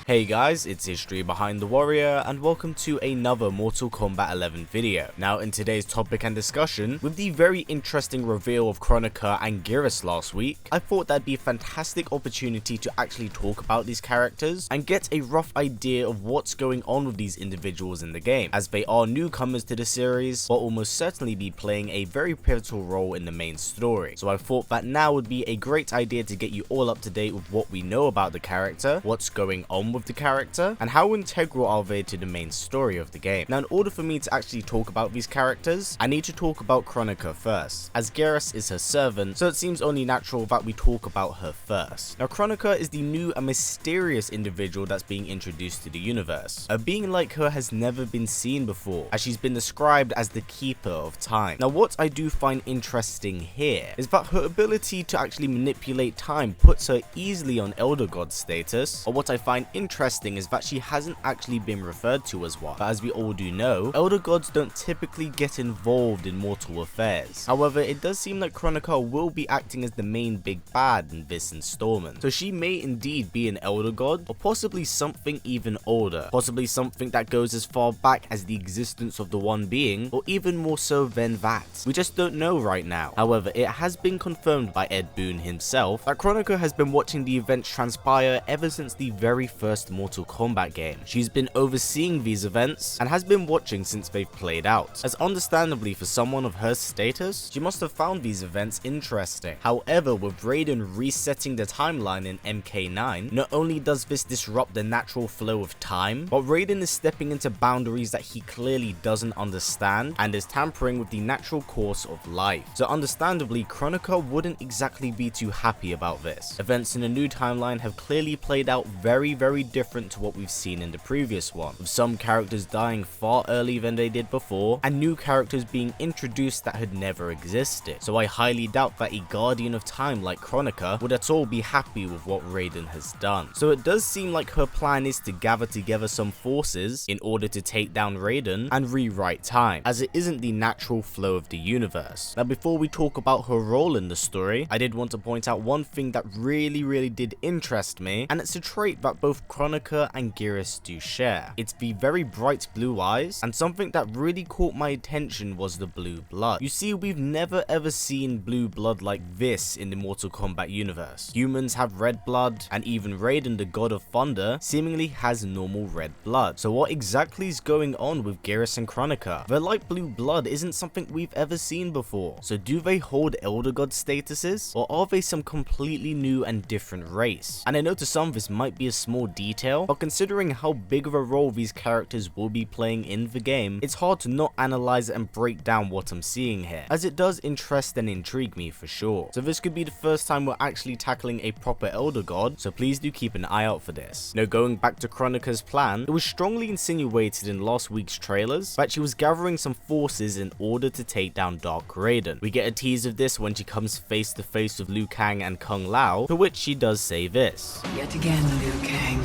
Hey guys, it's History Behind the Warrior and welcome to another Mortal Kombat 11 video. Now in today's topic and discussion, with the very interesting reveal of Kronika and Geras last week, I thought that'd be a fantastic opportunity to actually talk about these characters and get a rough idea of what's going on with these individuals in the game, as they are newcomers to the series but will most certainly be playing a very pivotal role in the main story. So I thought that now would be a great idea to get you all up to date with what we know about the character, what's going on with the character, and how integral are they to the main story of the game. Now in order for me to actually talk about these characters, I need to talk about Kronika first, as Garris is her servant, so it seems only natural that we talk about her first. Now Kronika is the new and mysterious individual that's being introduced to the universe. A being like her has never been seen before, as she's been described as the keeper of time. Now what I do find interesting here is that her ability to actually manipulate time puts her easily on Elder God status, or what I find interesting is that she hasn't actually been referred to as one, but as we all do know, Elder Gods don't typically get involved in mortal affairs. However, it does seem like Kronika will be acting as the main big bad in this installment, so she may indeed be an Elder God, or possibly something even older, possibly something that goes as far back as the existence of the One Being, or even more so than that. We just don't know right now. However, it has been confirmed by Ed Boon himself that Kronika has been watching the events transpire ever since the very first Mortal Kombat game. She's been overseeing these events and has been watching since they've played out, as understandably for someone of her status, she must have found these events interesting. However, with Raiden resetting the timeline in MK9, not only does this disrupt the natural flow of time, but Raiden is stepping into boundaries that he clearly doesn't understand and is tampering with the natural course of life. So understandably, Kronika wouldn't exactly be too happy about this. Events in the new timeline have clearly played out very different to what we've seen in the previous one, with some characters dying far earlier than they did before and new characters being introduced that had never existed. So I highly doubt that a guardian of time like Kronika would at all be happy with what Raiden has done. So it does seem like her plan is to gather together some forces in order to take down Raiden and rewrite time, as it isn't the natural flow of the universe. Now before we talk about her role in the story, I did want to point out one thing that really did interest me, and it's a trait that both Kronika and Geras do share. It's the very bright blue eyes, and something that really caught my attention was the blue blood. You see, we've never ever seen blue blood like this in the Mortal Kombat universe. Humans have red blood, and even Raiden, the god of thunder, seemingly has normal red blood. So what exactly is going on with Geras and Kronika? Their light blue blood isn't something we've ever seen before. So do they hold Elder God statuses, or are they some completely new and different race? And I know to some this might be a small detail, but considering how big of a role these characters will be playing in the game, it's hard to not analyze and break down what I'm seeing here, as it does interest and intrigue me for sure. So this could be the first time we're actually tackling a proper Elder God, so please do keep an eye out for this. Now going back to Kronika's plan, it was strongly insinuated in last week's trailers that she was gathering some forces in order to take down Dark Raiden. We get a tease of this when she comes face to face with Liu Kang and Kung Lao, for which she does say this. Yet again, Liu Kang,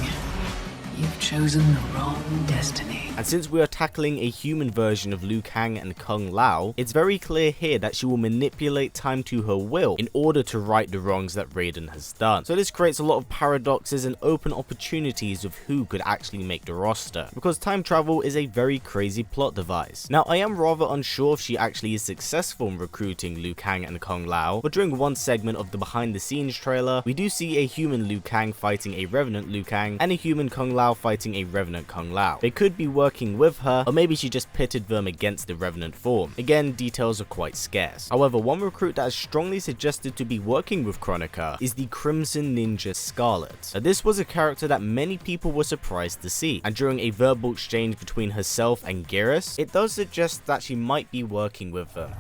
you've chosen the wrong destiny. And since we are tackling a human version of Liu Kang and Kung Lao, it's very clear here that she will manipulate time to her will in order to right the wrongs that Raiden has done. So this creates a lot of paradoxes and open opportunities of who could actually make the roster, because time travel is a very crazy plot device. Now I am rather unsure if she actually is successful in recruiting Liu Kang and Kung Lao, but during one segment of the behind the scenes trailer, we do see a human Liu Kang fighting a revenant Liu Kang and a human Kung Lao fighting a revenant Kung Lao. They could be working with her, or maybe she just pitted them against the revenant form. Again, details are quite scarce. However, one recruit that is strongly suggested to be working with Kronika is the Crimson Ninja Scarlet. Now, this was a character that many people were surprised to see, and during a verbal exchange between herself and Garrus, it does suggest that she might be working with them.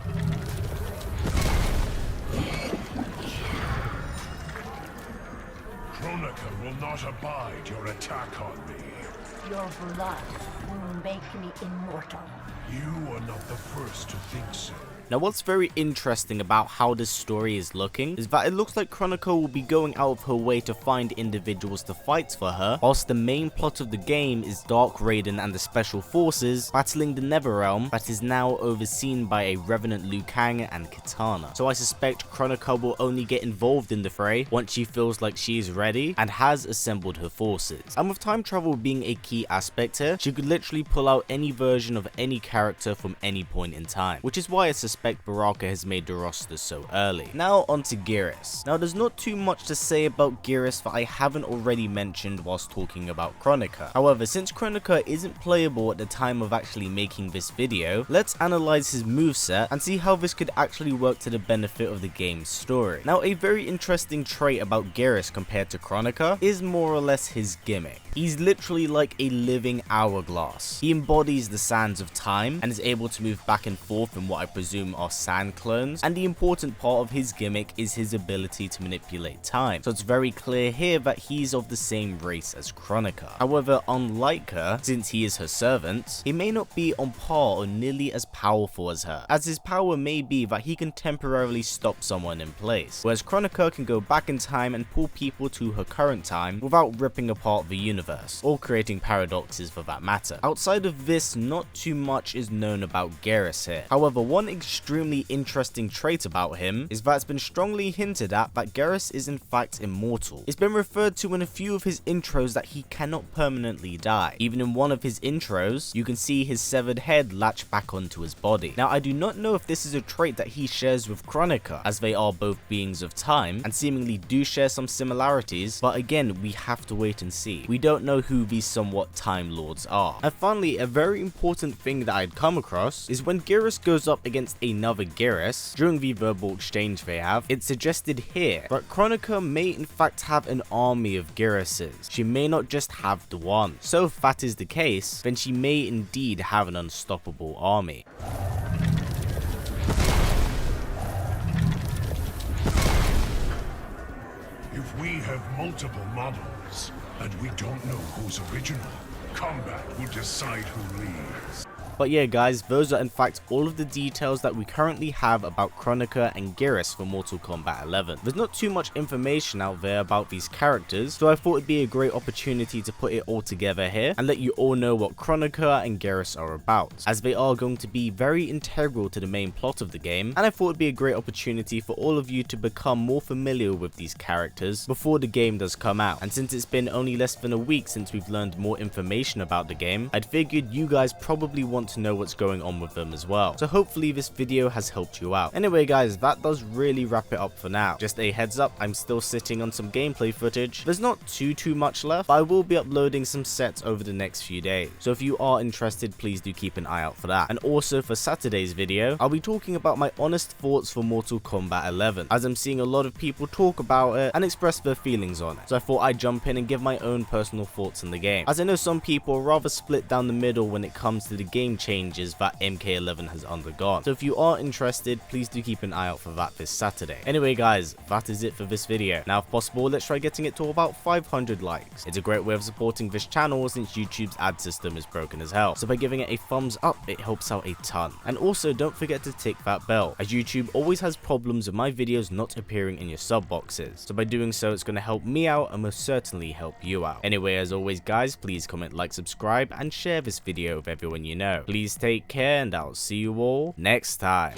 Kronika will not abide your attack on me. Your blood will make me immortal. You are not the first to think so. Now what's very interesting about how this story is looking is that it looks like Chronica will be going out of her way to find individuals to fight for her, whilst the main plot of the game is Dark Raiden and the Special Forces battling the Netherrealm that is now overseen by a Revenant Liu Kang and Kitana. So I suspect Chronica will only get involved in the fray once she feels like she is ready and has assembled her forces. And with time travel being a key aspect here, she could literally pull out any version of any character from any point in time, which is why I suspect Baraka has made the roster so early. Now onto Garrus. Now there's not too much to say about Garrus that I haven't already mentioned whilst talking about Chronica. However, since Chronica isn't playable at the time of actually making this video, let's analyze his moveset and see how this could actually work to the benefit of the game's story. Now a very interesting trait about Garrus compared to Chronica is more or less his gimmick. He's literally like a living hourglass. He embodies the sands of time and is able to move back and forth in what I presume are sand clones, and the important part of his gimmick is his ability to manipulate time. So it's very clear here that he's of the same race as Chronica. However, unlike her, since he is her servant, he may not be on par or nearly as powerful as her, as his power may be that he can temporarily stop someone in place, whereas Chronica can go back in time and pull people to her current time without ripping apart the universe, or creating paradoxes for that matter. Outside of this, not too much is known about Garrus here. However, one extremely interesting trait about him is that it's been strongly hinted at that Garrus is in fact immortal. It's been referred to in a few of his intros that he cannot permanently die. Even in one of his intros, you can see his severed head latch back onto his body. Now I do not know if this is a trait that he shares with Chronica, as they are both beings of time and seemingly do share some similarities, but again, we have to wait and see. We don't know who these somewhat time lords are. And finally, a very important thing that I'd come across is when Garrus goes up against another Garrus during the verbal exchange they have, it's suggested here that Chronica may in fact have an army of Garruses. She may not just have the one. So if that is the case, then she may indeed have an unstoppable army. If we have multiple models, and we don't know who's original, combat will decide who leads. But yeah guys, those are in fact all of the details that we currently have about Kronika and Geras for Mortal Kombat 11. There's not too much information out there about these characters, so I thought it'd be a great opportunity to put it all together here and let you all know what Kronika and Geras are about, as they are going to be very integral to the main plot of the game, and I thought it'd be a great opportunity for all of you to become more familiar with these characters before the game does come out. And since it's been only less than a week since we've learned more information about the game, I'd figured you guys probably want to know what's going on with them as well. So hopefully this video has helped you out. Anyway guys, that does really wrap it up for now. Just a heads up, I'm still sitting on some gameplay footage. There's not too much left, but I will be uploading some sets over the next few days. So if you are interested, please do keep an eye out for that. And also for Saturday's video, I'll be talking about my honest thoughts for Mortal Kombat 11, as I'm seeing a lot of people talk about it and express their feelings on it. So I thought I'd jump in and give my own personal thoughts on the game, as I know some people are rather split down the middle when it comes to the game changes that MK11 has undergone. So if you are interested, please do keep an eye out for that this Saturday. Anyway guys, that is it for this video. Now if possible, let's try getting it to about 500 likes. It's a great way of supporting this channel since YouTube's ad system is broken as hell. So by giving it a thumbs up, it helps out a ton. And also don't forget to tick that bell, as YouTube always has problems with my videos not appearing in your sub boxes. So by doing so, it's going to help me out and most certainly help you out. Anyway, as always guys, please comment, like, subscribe and share this video with everyone you know. Please take care and I'll see you all next time.